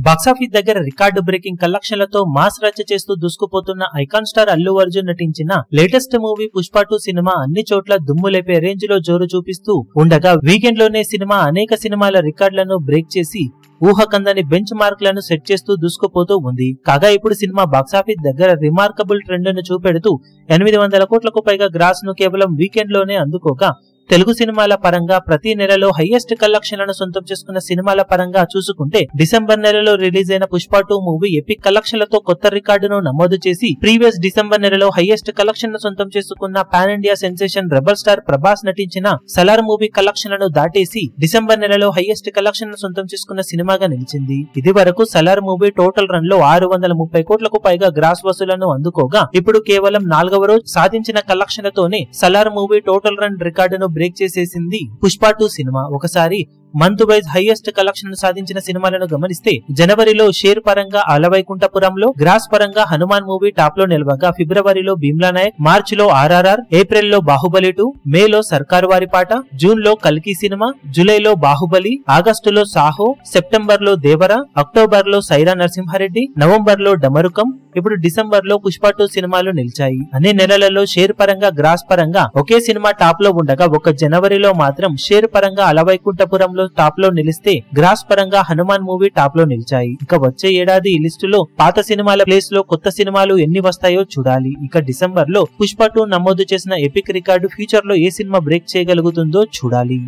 Box office దగ్గర record breaking కలెక్షన్లతో mass రచ్చ చేస్తూ దూసుకుపోతున్న ఐకాన్ స్టార్ అల్లు అర్జున్ నటించిన లేటెస్ట్ మూవీ పుష్ప 2 సినిమా అన్ని చోట్ల దుమ్ము లేపే రేంజ్ లో జోరు చూపిస్తూ ఉండగా వీకెండ్ లోనే సినిమా అనేక సినిమాల రికార్డులను బ్రేక్ చేసి ఊహకందని బెంచ్ మార్క్లను సెట్ చేస్తూ దూసుకుపోతూ ఉంది. కాగా ఇప్పుడు సినిమా బాక్సాఫీస్ దగ్గర రిమార్కబుల్ ట్రెండ్ ను చూపెడుతూ 800 కోట్లకు పైగా గ్రాస్ ను కేవలం వీకెండ్ లోనే అందుకోగా తెలుగు సినిమాల పరంగా ప్రతి నెలలో హైయెస్ట్ కలెక్షన్లను సొంతం చేసుకున్న సినిమాల పరంగా చూసుకుంటే డిసెంబర్ నెలలో రిలీజ్ అయిన పుష్ప 2 మూవీ ఎపిక్ కలెక్షన్లతో కొత్త రికార్డును నమోదు చేసి ప్రీవియస్ డిసెంబర్ నెలలో హైయెస్ట్ కలెక్షన్ ను సొంతం చేసుకున్న pan India sensation rebel star Prabhas నటించిన సలార్ మూవీ కలెక్షన్లను దాటేసి డిసెంబర్ నెలలో హైయెస్ట్ కలెక్షన్ ను సొంతం చేసుకున్న సినిమాగా నిలిచింది. ఇది వరకు సలార్ మూవీ టోటల్ రన్ లో 630 కోట్లకు పైగా గ్రాస్ వసూలను అందుకోగా ఇప్పుడు కేవలం 4వ రోజు సాధించిన కలెక్షన్లతోనే సలార్ మూవీ టోటల్ రన్ రికార్డును బ్రేక్ చేసేసింది పుష్ప 2 సినిమా. ఒకసారి మంత్ వైజ్ హైయెస్ట్ కలెక్షన్ సాధించిన సినిమాలను గమనిస్తే జనవరిలో షేర్ పరంగా అలవైకుంఠపురంలో, గ్రాస్ పరంగా హనుమాన్ మూవీ టాప్ లో నిలవగా ఫిబ్రవరిలో భీమ్లా నాయక్, మార్చిలో ఆర్ఆర్ఆర్, ఏప్రిల్లో బాహుబలి 2, మేలో సర్కారు వారి పాట, జూన్ లో కల్కి సినిమా, జూలైలో బాహుబలి, ఆగస్టులో సాహో, సెప్టెంబర్ లో దేవర, అక్టోబర్ లో సైరా నరసింహారెడ్డి, నవంబర్ లో డమరుకం, ఇప్పుడు డిసెంబర్ లో పుష్ప 2 సినిమాలు నిలిచాయి. అన్ని నెలలలో షేర్ పరంగా గ్రాస్ పరంగా ఒకే సినిమా టాప్ లో ఉండగా ఒక జనవరిలో మాత్రం షేర్ పరంగా అలవైకుంఠపురంలో టాప్ లో నిలిస్తే గ్రాస్ పరంగా హనుమాన్ మూవీ టాప్ లో నిలిచాయి. ఇక వచ్చే ఏడాది ఈ లిస్టులో పాత సినిమాల ప్లేస్ లో కొత్త సినిమాలు ఎన్ని వస్తాయో చూడాలి. ఇక డిసెంబర్ లో పుష్ప 2 నమోదు చేసిన ఎపిక్ రికార్డు ఫ్యూచర్ లో ఏ సినిమా బ్రేక్ చేయగలుగుతుందో చూడాలి.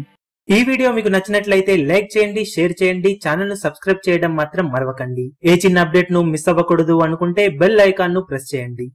ఈ వీడియో మీకు నచ్చినట్లయితే లైక్ చేయండి, షేర్ చేయండి, ఛానల్ ను సబ్స్క్రైబ్ చేయడం మాత్రం మరవకండి. ఏ చిన్న అప్డేట్ ను మిస్ అవ్వకూడదు అనుకుంటే బెల్ ఐకాన్ ను ప్రెస్ చేయండి.